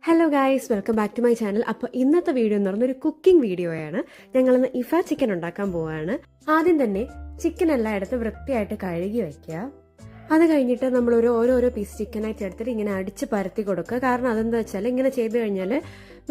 Hello guys, welcome back to my channel. അപ്പോൾ ഇന്നത്തെ video എന്ന് പറഞ്ഞൊരു കുക്കിംഗ് വീഡിയോയാണ്. ഞങ്ങളിന്ന് ഇഫ ചിക്കൻ ഉണ്ടാക്കാൻ പോവുകയാണ്. ആദ്യം തന്നെ ചിക്കൻ എല്ലായിടത്തും വൃത്തിയായിട്ട് കഴുകി വയ്ക്കുക. അത് കഴിഞ്ഞിട്ട് നമ്മൾ ഓരോരോ പീസ് ചിക്കനായിട്ട് എടുത്തിട്ട് ഇങ്ങനെ അടിച്ച് പരത്തി കൊടുക്കുക. കാരണം അതെന്താ വെച്ചാൽ ഇങ്ങനെ ചെയ്ത് കഴിഞ്ഞാൽ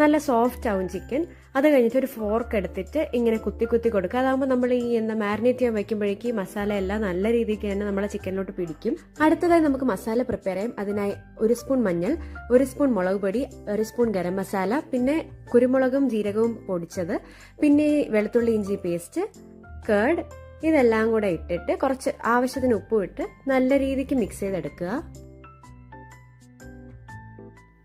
നല്ല സോഫ്റ്റ് ആവും ചിക്കൻ. അത് കഴിഞ്ഞിട്ട് ഒരു ഫോർക്ക് എടുത്തിട്ട് ഇങ്ങനെ കുത്തി കൊടുക്കുക. അതാകുമ്പോൾ നമ്മൾ ഈ മാരിനേറ്റ് ചെയ്യാൻ വയ്ക്കുമ്പോഴേക്ക് ഈ മസാല എല്ലാം നല്ല രീതിക്ക് തന്നെ നമ്മളെ ചിക്കനിലോട്ട് പിടിക്കും. അടുത്തതായി നമുക്ക് മസാല പ്രിപ്പയർ ചെയ്യാം. അതിനായി 1 സ്പൂൺ മഞ്ഞൾ, 1 സ്പൂൺ മുളക് പൊടി, 1 സ്പൂൺ ഗരം മസാല, പിന്നെ കുരുമുളകും ജീരകവും പൊടിച്ചത്, പിന്നെ വെളുത്തുള്ളി ഇഞ്ചി പേസ്റ്റ്, കേർഡ്, ഇതെല്ലാം കൂടെ ഇട്ടിട്ട് കുറച്ച് ആവശ്യത്തിന് ഉപ്പും ഇട്ട് നല്ല രീതിക്ക് മിക്സ് ചെയ്തെടുക്കുക.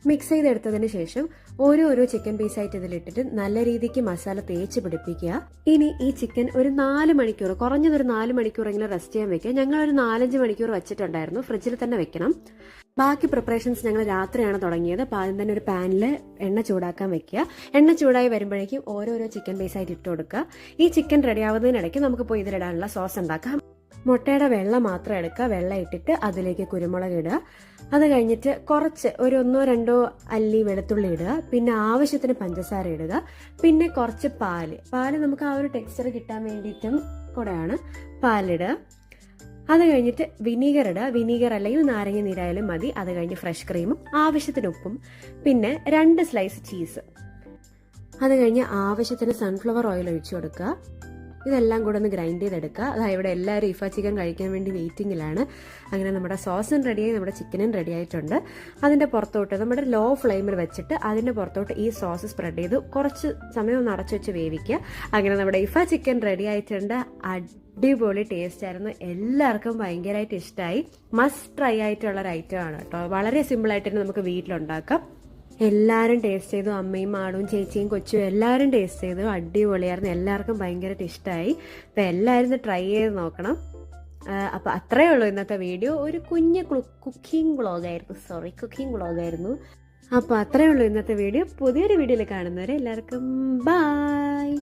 മിക്സ് ചെയ്തെടുത്തതിന് ശേഷം ഓരോരോ ചിക്കൻ പീസായിട്ട് ഇതിലിട്ടിട്ട് നല്ല രീതിക്ക് മസാല തേച്ച് പിടിപ്പിക്കുക. ഇനി ഈ ചിക്കൻ ഒരു 4 മണിക്കൂർ, കുറഞ്ഞതൊരു 4 മണിക്കൂറെങ്കിലും റെസ്റ്റ് ചെയ്യാൻ വെക്കുക. ഞങ്ങളൊരു 4-5 മണിക്കൂർ വെച്ചിട്ടുണ്ടായിരുന്നു. ഫ്രിഡ്ജിൽ തന്നെ വെക്കണം. ബാക്കി പ്രിപ്പറേഷൻസ് ഞങ്ങൾ രാത്രിയാണ് തുടങ്ങിയത്. അപ്പോൾ ആദ്യം തന്നെ ഒരു പാനിൽ എണ്ണ ചൂടാക്കാൻ വെക്കുക. എണ്ണ ചൂടായി വരുമ്പോഴേക്കും ഓരോരോ ചിക്കൻ പീസായിട്ട് ഇട്ട് കൊടുക്കുക. ഈ ചിക്കൻ റെഡി ആവുന്നതിനിടയ്ക്ക് നമുക്ക് പോയി ഇതിലിടാനുള്ള സോസ് ഉണ്ടാക്കാം. മുട്ടയുടെ വെള്ള മാത്രം എടുക്കുക. വെള്ളം ഇട്ടിട്ട് അതിലേക്ക് കുരുമുളക് ഇടുക. അത് കഴിഞ്ഞിട്ട് കുറച്ച് ഒരു 1-2 അല്ലി വെളുത്തുള്ളി ഇടുക. പിന്നെ ആവശ്യത്തിന് പഞ്ചസാര ഇടുക. പിന്നെ കുറച്ച് പാല് നമുക്ക് ആ ഒരു ടെക്സ്ചർ കിട്ടാൻ വേണ്ടിയിട്ടും കൂടെയാണ് പാലിടുക. അത് കഴിഞ്ഞിട്ട് വിനീഗർ ഇടുക. വിനീഗർ അല്ലെങ്കിൽ നാരങ്ങ നീരായാലും മതി. അത് കഴിഞ്ഞ് ഫ്രഷ് ക്രീമും ആവശ്യത്തിന് ഉപ്പും പിന്നെ 2 സ്ലൈസ് ചീസ്. അത് കഴിഞ്ഞ് ആവശ്യത്തിന് സൺഫ്ലവർ ഓയിൽ ഒഴിച്ചു കൊടുക്കുക. ഇതെല്ലാം കൂടെ ഒന്ന് ഗ്രൈൻഡ് ചെയ്തെടുക്കുക. അതായത് ഇവിടെ എല്ലാവരും ഇഫ ചിക്കൻ കഴിക്കാൻ വേണ്ടി വെയിറ്റിംഗിലാണ്. അങ്ങനെ നമ്മുടെ സോസും റെഡിയായി, നമ്മുടെ ചിക്കനും റെഡി ആയിട്ടുണ്ട്. അതിൻ്റെ പുറത്തോട്ട് നമ്മുടെ ലോ ഫ്ലെയിമിൽ വെച്ചിട്ട് അതിൻ്റെ പുറത്തോട്ട് ഈ സോസ് സ്പ്രെഡ് ചെയ്ത് കുറച്ച് സമയം ഒന്ന് അടച്ചു വെച്ച് വേവിക്കുക. അങ്ങനെ നമ്മുടെ ഇഫ ചിക്കൻ റെഡി ആയിട്ടുണ്ട്. അടിപൊളി ടേസ്റ്റ് ആയിരുന്നു. എല്ലാവർക്കും ഭയങ്കരമായിട്ട് ഇഷ്ടമായി. മസ്റ്റ് ട്രൈ ആയിട്ടുള്ള ഒരു ഐറ്റം ആണ് കേട്ടോ. വളരെ സിമ്പിളായിട്ട് തന്നെ നമുക്ക് വീട്ടിലുണ്ടാക്കാം. എല്ലാവരും ടേസ്റ്റ് ചെയ്തു. അമ്മയും ആടും ചേച്ചിയും കൊച്ചും എല്ലാവരും ടേസ്റ്റ് ചെയ്തു. അടിപൊളിയായിരുന്നു. എല്ലാവർക്കും ഭയങ്കരമായിട്ട് ഇഷ്ടമായി. അപ്പം എല്ലാവരും ട്രൈ ചെയ്ത് നോക്കണം. അപ്പം അത്രയേ ഉള്ളൂ ഇന്നത്തെ വീഡിയോ. ഒരു കുഞ്ഞ് കുക്കിംഗ് വ്ളോഗായിരുന്നു. അപ്പോൾ അത്രയേ ഉള്ളൂ ഇന്നത്തെ വീഡിയോ. പുതിയൊരു വീഡിയോയിൽ കാണുന്നവരെ എല്ലാവർക്കും ബൈ.